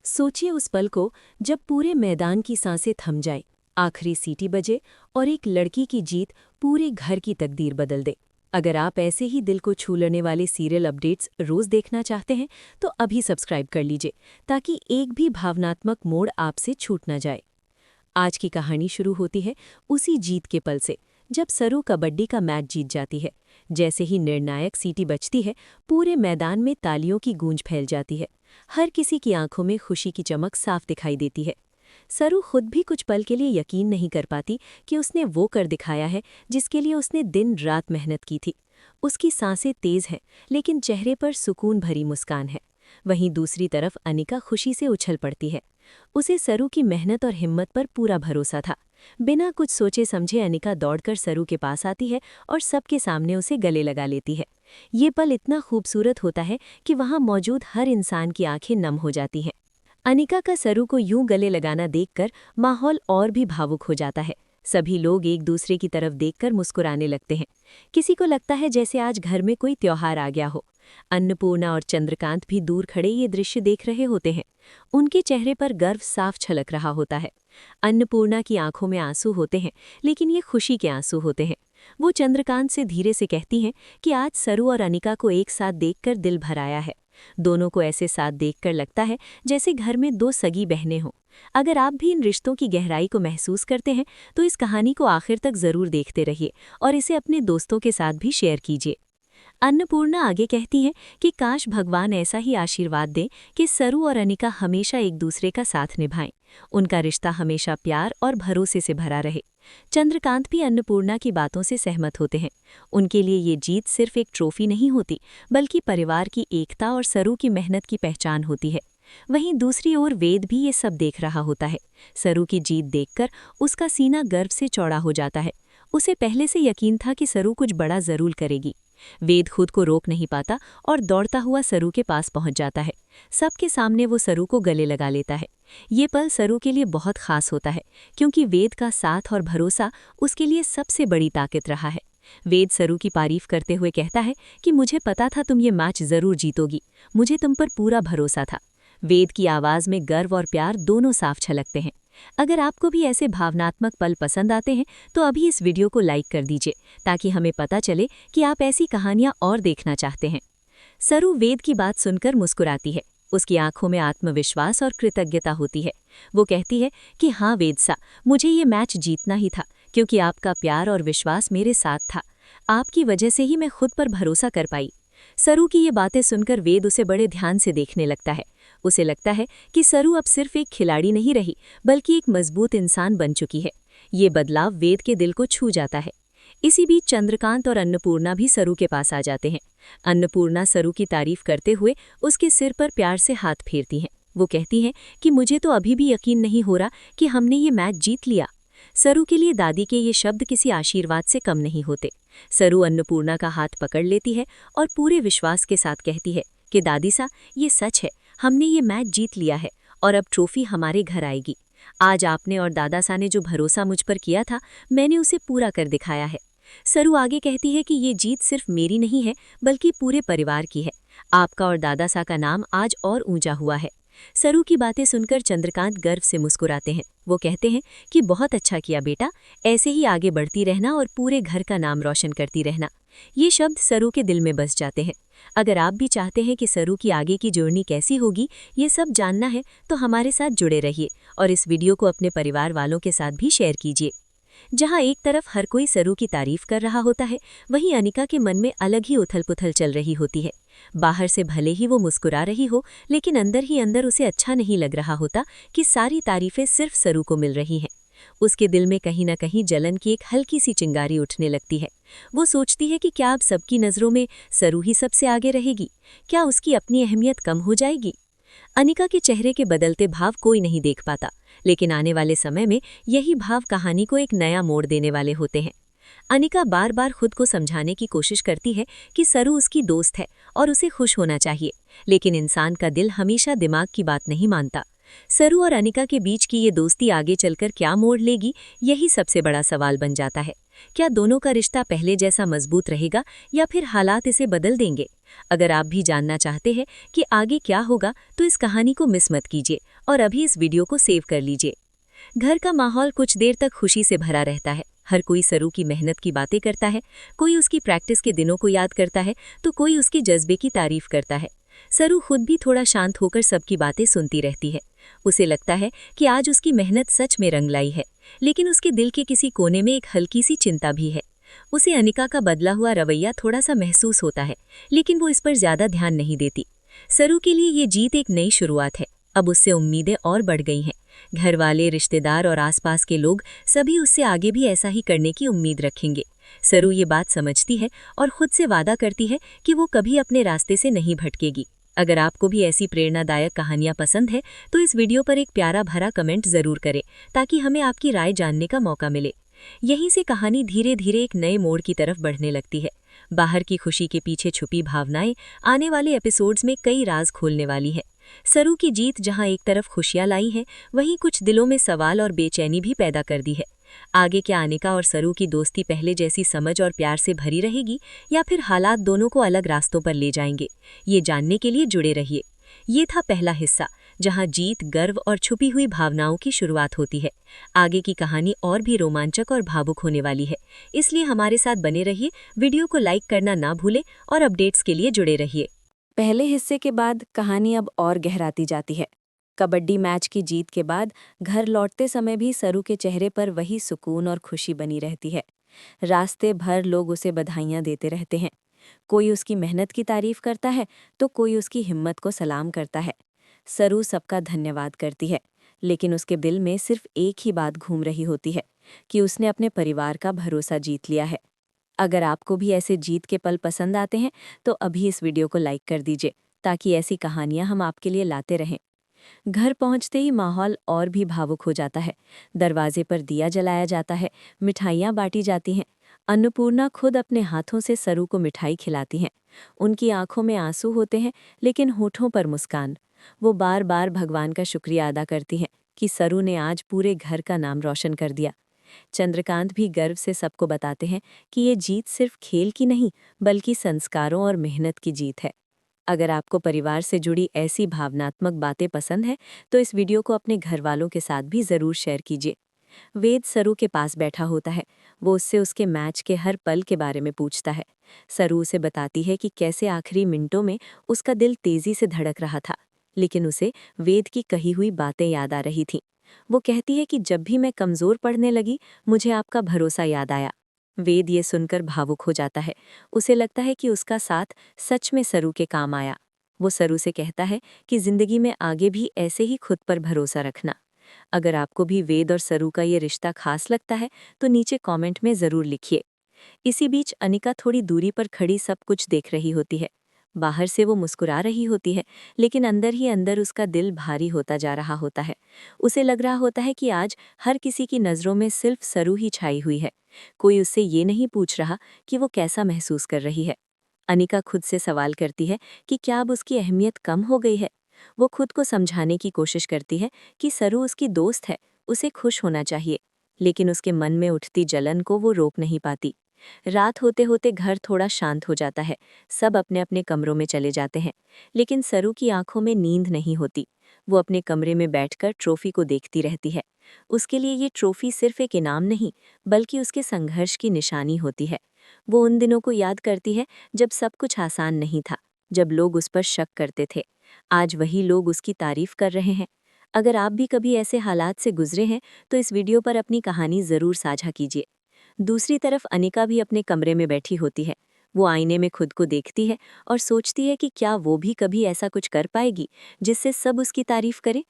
सोचिए उस पल को जब पूरे मैदान की सांसें थम जाए, आखिरी सीटी बजे और एक लड़की की जीत पूरे घर की तकदीर बदल दे। अगर आप ऐसे ही दिल को छू लेने वाले सीरियल अपडेट्स रोज देखना चाहते हैं तो अभी सब्सक्राइब कर लीजिए ताकि एक भी भावनात्मक मोड़ आपसे छूट न जाए। आज की कहानी शुरू होती है उसी जीत के पल से जब सरू कबड्डी का मैच जीत जाती है। जैसे ही निर्णायक सीटी बजती है, पूरे मैदान में तालियों की गूंज फैल जाती है। हर किसी की आंखों में खुशी की चमक साफ दिखाई देती है। सरू खुद भी कुछ पल के लिए यकीन नहीं कर पाती कि उसने वो कर दिखाया है जिसके लिए उसने दिन रात मेहनत की थी। उसकी सांसें तेज हैं, लेकिन चेहरे पर सुकून भरी मुस्कान है। वहीं दूसरी तरफ अनिका खुशी से उछल पड़ती है। उसे सरू की मेहनत और हिम्मत पर पूरा भरोसा था। बिना कुछ सोचे समझे अनिका दौड़कर सरू के पास आती है और सबके सामने उसे गले लगा लेती है। ये पल इतना खूबसूरत होता है कि वहां मौजूद हर इंसान की आंखें नम हो जाती हैं। अनिका का सरू को यूं गले लगाना देखकर माहौल और भी भावुक हो जाता है। सभी लोग एक दूसरे की तरफ देखकर मुस्कुराने लगते हैं। किसी को लगता है जैसे आज घर में कोई त्योहार आ गया हो। अन्नपूर्णा और चंद्रकांत भी दूर खड़े ये दृश्य देख रहे होते हैं। उनके चेहरे पर गर्व साफ छलक रहा होता है। अन्नपूर्णा की आंखों में आंसू होते हैं, लेकिन ये खुशी के आंसू होते हैं। वो चंद्रकांत से धीरे से कहती हैं कि आज सरू और अनिका को एक साथ देखकर दिल भर आया है। दोनों को ऐसे साथ देखकर लगता है जैसे घर में दो सगी बहनें हों। अगर आप भी इन रिश्तों की गहराई को महसूस करते हैं तो इस कहानी को आखिर तक जरूर देखते रहिए और इसे अपने दोस्तों के साथ भी शेयर कीजिए। अन्नपूर्णा आगे कहती है कि काश भगवान ऐसा ही आशीर्वाद दे कि सरू और अनिका हमेशा एक दूसरे का साथ निभाएं। उनका रिश्ता हमेशा प्यार और भरोसे से भरा रहे। चंद्रकांत भी अन्नपूर्णा की बातों से सहमत होते हैं। उनके लिए ये जीत सिर्फ एक ट्रॉफी नहीं होती, बल्कि परिवार की एकता और सरू की मेहनत की पहचान होती है। वहीं दूसरी ओर वेद भी ये सब देख रहा होता है। सरू की जीत देखकर उसका सीना गर्व से चौड़ा हो जाता है। उसे पहले से यकीन था कि सरू कुछ बड़ा जरूर करेगी। वेद खुद को रोक नहीं पाता और दौड़ता हुआ सरू के पास पहुंच जाता है। सबके सामने वो सरू को गले लगा लेता है। ये पल सरू के लिए बहुत खास होता है, क्योंकि वेद का साथ और भरोसा उसके लिए सबसे बड़ी ताकत रहा है। वेद सरू की तारीफ करते हुए कहता है कि मुझे पता था तुम ये मैच जरूर जीतोगी, मुझे तुम पर पूरा भरोसा था। वेद की आवाज़ में गर्व और प्यार दोनों साफ छलकते हैं। अगर आपको भी ऐसे भावनात्मक पल पसंद आते हैं तो अभी इस वीडियो को लाइक कर दीजिए ताकि हमें पता चले कि आप ऐसी कहानियां और देखना चाहते हैं। सरू वेद की बात सुनकर मुस्कुराती है। उसकी आंखों में आत्मविश्वास और कृतज्ञता होती है। वो कहती है कि हाँ वेद सा, मुझे ये मैच जीतना ही था, क्योंकि आपका प्यार और विश्वास मेरे साथ था। आपकी वजह से ही मैं खुद पर भरोसा कर पाई। सरू की ये बातें सुनकर वेद उसे बड़े ध्यान से देखने लगता है। उसे लगता है कि सरू अब सिर्फ एक खिलाड़ी नहीं रही, बल्कि एक मजबूत इंसान बन चुकी है। ये बदलाव वेद के दिल को छू जाता है। इसी बीच चंद्रकांत और अन्नपूर्णा भी सरू के पास आ जाते हैं। अन्नपूर्णा सरू की तारीफ करते हुए उसके सिर पर प्यार से हाथ फेरती हैं। वो कहती हैं कि मुझे तो अभी भी यकीन नहीं हो रहा कि हमने ये मैच जीत लिया। सरू के लिए दादी के ये शब्द किसी आशीर्वाद से कम नहीं होते। सरू अन्नपूर्णा का हाथ पकड़ लेती है और पूरे विश्वास के साथ कहती है कि दादी सा, ये सच है, हमने ये मैच जीत लिया है और अब ट्रॉफी हमारे घर आएगी। आज आपने और दादा सा ने जो भरोसा मुझ पर किया था, मैंने उसे पूरा कर दिखाया है। सरू आगे कहती है कि ये जीत सिर्फ मेरी नहीं है, बल्कि पूरे परिवार की है। आपका और दादा सा का नाम आज और ऊंचा हुआ है। सरू की बातें सुनकर चंद्रकांत गर्व से मुस्कुराते हैं। वो कहते हैं कि बहुत अच्छा किया बेटा, ऐसे ही आगे बढ़ती रहना और पूरे घर का नाम रोशन करती रहना। ये शब्द सरू के दिल में बस जाते हैं। अगर आप भी चाहते हैं कि सरू की आगे की जर्नी कैसी होगी, ये सब जानना है, तो हमारे साथ जुड़े रहिए और इस वीडियो को अपने परिवार वालों के साथ भी शेयर कीजिए। जहां एक तरफ हर कोई सरू की तारीफ कर रहा होता है, वहीं अनिका के मन में अलग ही उथल-पुथल चल रही होती है। बाहर से भले ही वो मुस्कुरा रही हो, लेकिन अंदर ही अंदर उसे अच्छा नहीं लग रहा होता कि सारी तारीफें सिर्फ सरू को मिल रही हैं। उसके दिल में कहीं न कहीं जलन की एक हल्की सी चिंगारी उठने लगती है। वो सोचती है कि क्या अब सबकी नज़रों में सरू ही सबसे आगे रहेगी? क्या उसकी अपनी अहमियत कम हो जाएगी? अनिका के चेहरे के बदलते भाव कोई नहीं देख पाता, लेकिन आने वाले समय में यही भाव कहानी को एक नया मोड़ देने वाले होते हैं। अनिका बार बार खुद को समझाने की कोशिश करती है कि सरू उसकी दोस्त है और उसे खुश होना चाहिए, लेकिन इंसान का दिल हमेशा दिमाग की बात नहीं मानता। सरू और अनिका के बीच की ये दोस्ती आगे चलकर क्या मोड़ लेगी, यही सबसे बड़ा सवाल बन जाता है। क्या दोनों का रिश्ता पहले जैसा मजबूत रहेगा या फिर हालात इसे बदल देंगे? अगर आप भी जानना चाहते हैं कि आगे क्या होगा तो इस कहानी को मिस मत कीजिए और अभी इस वीडियो को सेव कर लीजिए। घर का माहौल कुछ देर तक खुशी से भरा रहता है। हर कोई सरू की मेहनत की बातें करता है, कोई उसकी प्रैक्टिस के दिनों को याद करता है तो कोई उसके जज्बे की तारीफ करता है। सरू खुद भी थोड़ा शांत होकर सबकी बातें सुनती रहती है। उसे लगता है कि आज उसकी मेहनत सच में रंग लाई है, लेकिन उसके दिल के किसी कोने में एक हल्की सी चिंता भी है। उसे अनिका का बदला हुआ रवैया थोड़ा सा महसूस होता है, लेकिन वो इस पर ज्यादा ध्यान नहीं देती। सरू के लिए ये जीत एक नई शुरुआत है। अब उससे उम्मीदें और बढ़ गई हैं। घर वाले, रिश्तेदार और आसपास के लोग सभी उससे आगे भी ऐसा ही करने की उम्मीद रखेंगे। सरू ये बात समझती है और खुद से वादा करती है कि वो कभी अपने रास्ते से नहीं भटकेगी। अगर आपको भी ऐसी प्रेरणादायक कहानियां पसंद है तो इस वीडियो पर एक प्यारा भरा कमेंट जरूर करें, ताकि हमें आपकी राय जानने का मौका मिले। यहीं से कहानी धीरे धीरे एक नए मोड़ की तरफ बढ़ने लगती है। बाहर की खुशी के पीछे छुपी भावनाएं आने वाले एपिसोड्स में कई राज खोलने वाली है। सरू की जीत जहां एक तरफ खुशियां लाई है, वहीं कुछ दिलों में सवाल और बेचैनी भी पैदा कर दी है। आगे क्या अनिका और सरू की दोस्ती पहले जैसी समझ और प्यार से भरी रहेगी या फिर हालात दोनों को अलग रास्तों पर ले जाएंगे? ये जानने के लिए जुड़े रहिए। ये था पहला हिस्सा, जहां जीत, गर्व और छुपी हुई भावनाओं की शुरुआत होती है। आगे की कहानी और भी रोमांचक और भावुक होने वाली है, इसलिए हमारे साथ बने रहिए। वीडियो को लाइक करना ना भूलें और अपडेट्स के लिए जुड़े रहिए। पहले हिस्से के बाद कहानी अब और गहराती जाती है। कबड्डी मैच की जीत के बाद घर लौटते समय भी सरू के चेहरे पर वही सुकून और खुशी बनी रहती है। रास्ते भर लोग उसे बधाइयां देते रहते हैं। कोई उसकी मेहनत की तारीफ करता है तो कोई उसकी हिम्मत को सलाम करता है। सरू सबका धन्यवाद करती है, लेकिन उसके दिल में सिर्फ एक ही बात घूम रही होती है कि उसने अपने परिवार का भरोसा जीत लिया है। अगर आपको भी ऐसे जीत के पल पसंद आते हैं तो अभी इस वीडियो को लाइक कर दीजिए, ताकि ऐसी कहानियां हम आपके लिए लाते रहें। घर पहुंचते ही माहौल और भी भावुक हो जाता है। दरवाजे पर दिया जलाया जाता है, मिठाइयाँ बांटी जाती हैं। अन्नपूर्णा खुद अपने हाथों से सरू को मिठाई खिलाती हैं। उनकी आंखों में आंसू होते हैं, लेकिन होठों पर मुस्कान। वो बार बार भगवान का शुक्रिया अदा करती हैं कि सरू ने आज पूरे घर का नाम रोशन कर दिया। चंद्रकांत भी गर्व से सबको बताते हैं कि ये जीत सिर्फ खेल की नहीं, बल्कि संस्कारों और मेहनत की जीत है। अगर आपको परिवार से जुड़ी ऐसी भावनात्मक बातें पसंद हैं, तो इस वीडियो को अपने घर वालों के साथ भी ज़रूर शेयर कीजिए। वेद सरू के पास बैठा होता है। वो उससे उसके मैच के हर पल के बारे में पूछता है। सरू उसे बताती है कि कैसे आखिरी मिनटों में उसका दिल तेजी से धड़क रहा था, लेकिन उसे वेद की कही हुई बातें याद आ रही थीं। वो कहती है कि जब भी मैं कमज़ोर पड़ने लगी, मुझे आपका भरोसा याद आया। वेद ये सुनकर भावुक हो जाता है। उसे लगता है कि उसका साथ सच में सरू के काम आया। वो सरू से कहता है कि जिंदगी में आगे भी ऐसे ही खुद पर भरोसा रखना। अगर आपको भी वेद और सरू का ये रिश्ता खास लगता है तो नीचे कमेंट में ज़रूर लिखिए। इसी बीच अनिका थोड़ी दूरी पर खड़ी सब कुछ देख रही होती है। बाहर से वो मुस्कुरा रही होती है, लेकिन अंदर ही अंदर उसका दिल भारी होता जा रहा होता है। उसे लग रहा होता है कि आज हर किसी की नज़रों में सिर्फ सरू ही छाई हुई है। कोई उससे ये नहीं पूछ रहा कि वो कैसा महसूस कर रही है। अनिका खुद से सवाल करती है कि क्या अब उसकी अहमियत कम हो गई है। वो खुद को समझाने की कोशिश करती है कि सरू उसकी दोस्त है, उसे खुश होना चाहिए, लेकिन उसके मन में उठती जलन को वो रोक नहीं पाती। रात होते होते घर थोड़ा शांत हो जाता है। सब अपने अपने कमरों में चले जाते हैं, लेकिन सरू की आंखों में नींद नहीं होती। वो अपने कमरे में बैठकर ट्रॉफी को देखती रहती है। उसके लिए ये ट्रॉफी सिर्फ एक इनाम नहीं, बल्कि उसके संघर्ष की निशानी होती है। वो उन दिनों को याद करती है जब सब कुछ आसान नहीं था, जब लोग उस पर शक करते थे। आज वही लोग उसकी तारीफ कर रहे हैं। अगर आप भी कभी ऐसे हालात से गुजरे हैं तो इस वीडियो पर अपनी कहानी ज़रूर साझा कीजिए। दूसरी तरफ अनिका भी अपने कमरे में बैठी होती है। वो आईने में खुद को देखती है और सोचती है कि क्या वो भी कभी ऐसा कुछ कर पाएगी जिससे सब उसकी तारीफ करें।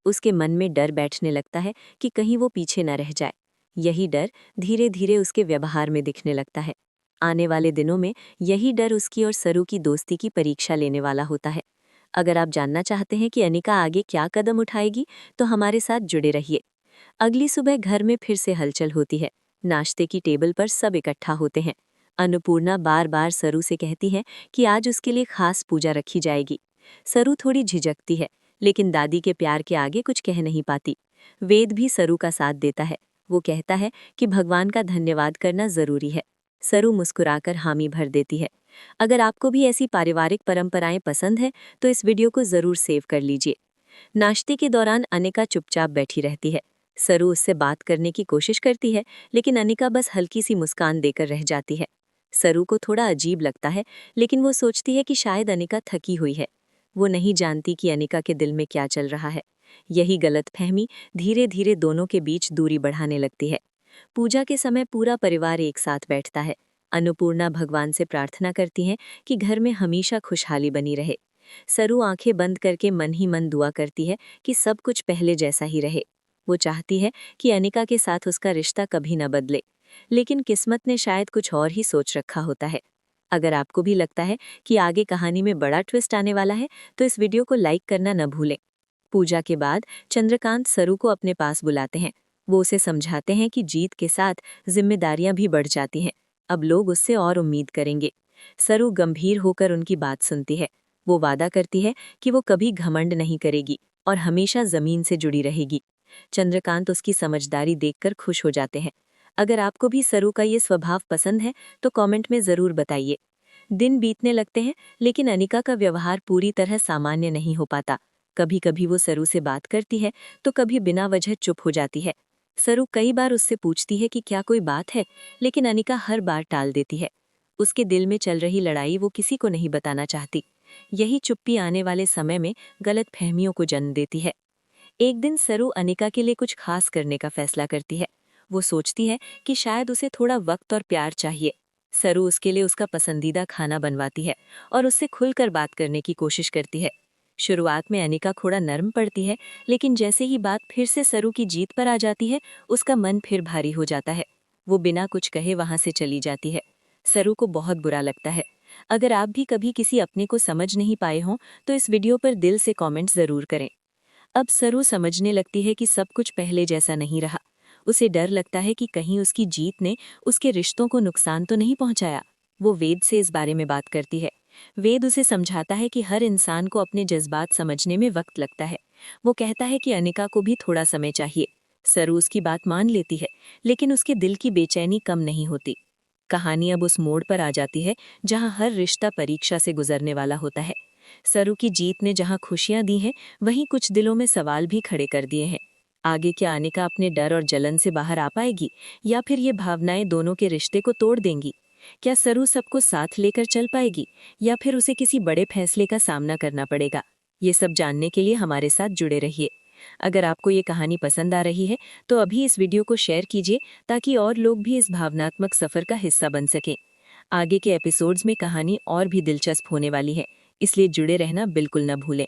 उसके मन में डर बैठने लगता है कि कहीं वो पीछे न रह जाए। यही डर धीरे धीरे उसके व्यवहार में दिखने लगता है। आने वाले दिनों में यही डर उसकी और सरू की दोस्ती की परीक्षा लेने वाला होता है। अगर आप जानना चाहते हैं कि अनिका आगे क्या कदम उठाएगी, तो हमारे साथ जुड़े रहिए। अगली सुबह घर में फिर से हलचल होती है। नाश्ते की टेबल पर सब इकट्ठा होते हैं। अन्नपूर्णा बार बार सरू से कहती है कि आज उसके लिए खास पूजा रखी जाएगी। सरू थोड़ी झिझकती है, लेकिन दादी के प्यार के आगे कुछ कह नहीं पाती। वेद भी सरू का साथ देता है। वो कहता है कि भगवान का धन्यवाद करना जरूरी है। सरू मुस्कुराकर हामी भर देती है। अगर आपको भी ऐसी पारिवारिक परंपराएं पसंद है तो इस वीडियो को जरूर सेव कर लीजिए। नाश्ते के दौरान अनिका चुपचाप बैठी रहती है। सरू उससे बात करने की कोशिश करती है, लेकिन अनिका बस हल्की सी मुस्कान देकर रह जाती है। सरू को थोड़ा अजीब लगता है, लेकिन वो सोचती है कि शायद अनिका थकी हुई है। वो नहीं जानती कि अनिका के दिल में क्या चल रहा है। यही गलतफहमी धीरे धीरे दोनों के बीच दूरी बढ़ाने लगती है। पूजा के समय पूरा परिवार एक साथ बैठता है। अन्नपूर्णा भगवान से प्रार्थना करती हैं कि घर में हमेशा खुशहाली बनी रहे। सरू आंखें बंद करके मन ही मन दुआ करती है कि सब कुछ पहले जैसा ही रहे। वो चाहती है कि अनिका के साथ उसका रिश्ता कभी न बदले, लेकिन किस्मत ने शायद कुछ और ही सोच रखा होता है। अगर आपको भी लगता है कि आगे कहानी में बड़ा ट्विस्ट आने वाला है तो इस वीडियो को लाइक करना न भूलें। पूजा के बाद चंद्रकांत सरू को अपने पास बुलाते हैं। वो उसे समझाते हैं कि जीत के साथ जिम्मेदारियां भी बढ़ जाती हैं। अब लोग उससे और उम्मीद करेंगे। सरू गंभीर होकर उनकी बात सुनती है। वो वादा करती है कि वो कभी घमंड नहीं करेगी और हमेशा जमीन से जुड़ी रहेगी। चंद्रकांत उसकी समझदारी देखकर खुश हो जाते हैं। अगर आपको भी सरू का ये स्वभाव पसंद है तो कमेंट में जरूर बताइए। दिन बीतने लगते हैं, लेकिन अनिका का व्यवहार पूरी तरह सामान्य नहीं हो पाता। कभी कभी वो सरू से बात करती है तो कभी बिना वजह चुप हो जाती है। सरू कई बार उससे पूछती है कि क्या कोई बात है, लेकिन अनिका हर बार टाल देती है। उसके दिल में चल रही लड़ाई वो किसी को नहीं बताना चाहती। यही चुप्पी आने वाले समय में गलतफहमियों को जन्म देती है। एक दिन सरू अनिका के लिए कुछ खास करने का फैसला करती है। वो सोचती है कि शायद उसे थोड़ा वक्त और प्यार चाहिए। सरू उसके लिए उसका पसंदीदा खाना बनवाती है और उससे खुलकर बात करने की कोशिश करती है। शुरुआत में अनिका थोड़ा नर्म पड़ती है, लेकिन जैसे ही बात फिर से सरू की जीत पर आ जाती है, उसका मन फिर भारी हो जाता है। वो बिना कुछ कहे वहां से चली जाती है। सरू को बहुत बुरा लगता है। अगर आप भी कभी किसी अपने को समझ नहीं पाए हों तो इस वीडियो पर दिल से कमेंट जरूर करें। अब सरू समझने लगती है कि सब कुछ पहले जैसा नहीं रहा। उसे डर लगता है कि कहीं उसकी जीत ने उसके रिश्तों को नुकसान तो नहीं पहुंचाया। वो वेद से इस बारे में बात करती है। वेद उसे समझाता है कि हर इंसान को अपने जज्बात समझने में वक्त लगता है। वो कहता है कि अनिका को भी थोड़ा समय चाहिए। सरू उसकी बात मान लेती है, लेकिन उसके दिल की बेचैनी कम नहीं होती। कहानी अब उस मोड़ पर आ जाती है जहां हर रिश्ता परीक्षा से गुजरने वाला होता है। सरू की जीत ने जहां खुशियां दी हैं, वहीं कुछ दिलों में सवाल भी खड़े कर दिए हैं। आगे क्या अनिका अपने डर और जलन से बाहर आ पाएगी, या फिर ये भावनाएं दोनों के रिश्ते को तोड़ देंगी? क्या सरू सबको साथ लेकर चल पाएगी, या फिर उसे किसी बड़े फैसले का सामना करना पड़ेगा? ये सब जानने के लिए हमारे साथ जुड़े रहिए। अगर आपको ये कहानी पसंद आ रही है तो अभी इस वीडियो को शेयर कीजिए, ताकि और लोग भी इस भावनात्मक सफर का हिस्सा बन सकें। आगे के एपिसोड्स में कहानी और भी दिलचस्प होने वाली है, इसलिए जुड़े रहना बिल्कुल न भूलें।